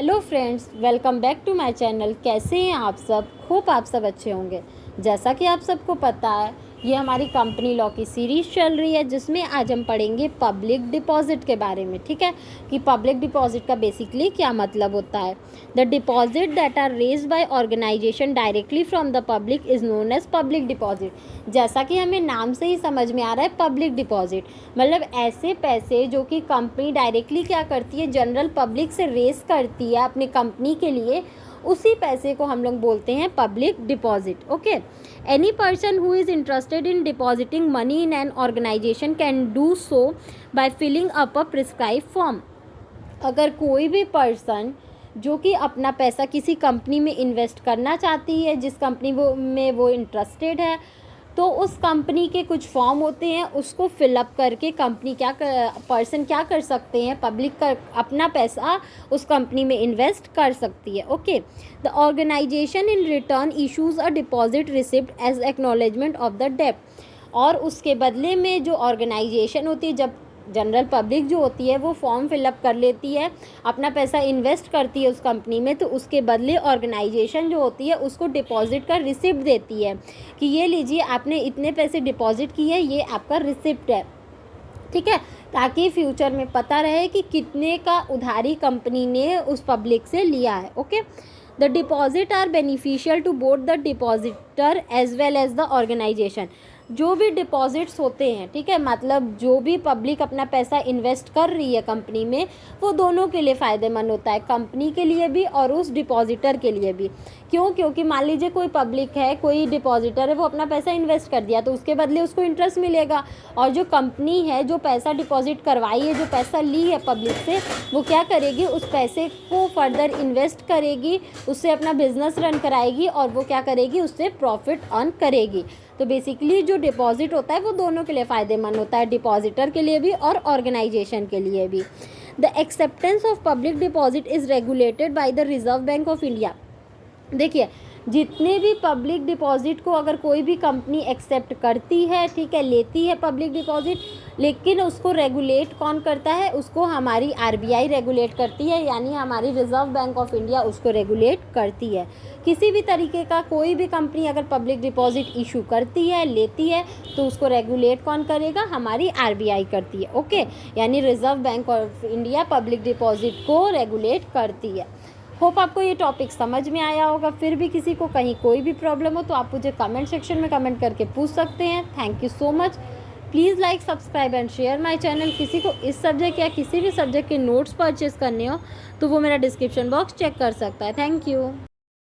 Hello friends, welcome back to my channel. कैसे हैं आप सब? होप आप सब अच्छे होंगे। जैसा कि आप सबको पता है, ये हमारी कंपनी लॉ की सीरीज़ चल रही है जिसमें आज हम पढ़ेंगे पब्लिक डिपॉजिट के बारे में। ठीक है कि पब्लिक डिपॉजिट का बेसिकली क्या मतलब होता है। The deposit that are raised by organisation directly from the public is known as public deposit. जैसा कि हमें नाम से ही समझ में आ रहा है, पब्लिक डिपॉजिट मतलब ऐसे पैसे जो कि कंपनी डायरेक्टली क्या करती है, जनरल पब्लिक से रेस करती है अपनी कंपनी के लिए, उसी पैसे को हम लोग बोलते हैं public deposit. Okay, any person who is interested in depositing money in an organisation can do so by filling up a prescribe form. अगर कोई भी पर्सन जो कि अपना पैसा किसी कंपनी में इन्वेस्ट करना चाहती है, जिस कंपनी में वो इंटरेस्टेड है, तो उस कंपनी के कुछ फॉर्म होते हैं, उसको फिलअप करके कंपनी पर्सन क्या कर सकते हैं, पब्लिक का अपना पैसा उस कंपनी में इन्वेस्ट कर सकती है। Okay, the organisation in return issues a deposit receipt as acknowledgement of the date. और उसके बदले में जो ऑर्गेनाइजेशन होती है, जब जनरल पब्लिक जो होती है वो फॉर्म फिलअप कर लेती है, अपना पैसा इन्वेस्ट करती है उस कंपनी में, तो उसके बदले ऑर्गेनाइजेशन जो होती है उसको डिपॉजिट का रिसिप्ट देती है कि ये लीजिए, आपने इतने पैसे डिपॉजिट किए, ये आपका रिसिप्ट है। ठीक है, ताकि फ्यूचर में पता रहे कि कितने का उधारी कंपनी ने उस पब्लिक से लिया है। Okay, the deposit are beneficial to both the depositor as well as the organisation. जो भी डिपॉजिट्स होते हैं, ठीक है, मतलब जो भी पब्लिक अपना पैसा इन्वेस्ट कर रही है कंपनी में, वो दोनों के लिए फ़ायदेमंद होता है, कंपनी के लिए भी और उस डिपॉजिटर के लिए भी। क्यों? क्योंकि मान लीजिए कोई पब्लिक है, कोई डिपॉजिटर है, वो अपना पैसा इन्वेस्ट कर दिया, तो उसके बदले उसको इंटरेस्ट मिलेगा। और जो कंपनी है, जो पैसा डिपॉजिट करवाई है, जो पैसा ली है पब्लिक से, वो क्या करेगी, उस पैसे को फर्दर इन्वेस्ट करेगी, उससे अपना बिजनेस रन कराएगी और वो क्या करेगी, उससे प्रॉफिट अर्न करेगी। तो बेसिकली जो डिपॉजिट होता है वो दोनों के लिए फ़ायदेमंद होता है, डिपॉजिटर के लिए भी और ऑर्गेनाइजेशन के लिए भी। The acceptance of public deposit is regulated by the reserve bank of India. देखिए, जितने भी पब्लिक डिपॉजिट को अगर कोई भी कंपनी एक्सेप्ट करती है, ठीक है, लेती है पब्लिक डिपॉजिट, लेकिन उसको रेगुलेट कौन करता है, उसको हमारी आरबीआई रेगुलेट करती है, यानी हमारी रिजर्व बैंक ऑफ इंडिया उसको रेगुलेट करती है। किसी भी तरीके का कोई भी कंपनी अगर पब्लिक डिपॉजिट इशू करती है, लेती है, तो उसको रेगुलेट कौन करेगा, हमारी आरबीआई करती है। ओके, यानी reserve bank of India public deposit को रेगुलेट करती है। होप आपको ये टॉपिक समझ में आया होगा। फिर भी किसी को कहीं कोई भी प्रॉब्लम हो तो आप मुझे कमेंट सेक्शन में कमेंट करके पूछ सकते हैं। Thank you so much. Please like, subscribe and share my channel. किसी को इस सब्जेक्ट या किसी भी सब्जेक्ट के नोट्स परचेज करने हो तो वो मेरा डिस्क्रिप्शन बॉक्स चेक कर सकता है। Thank you.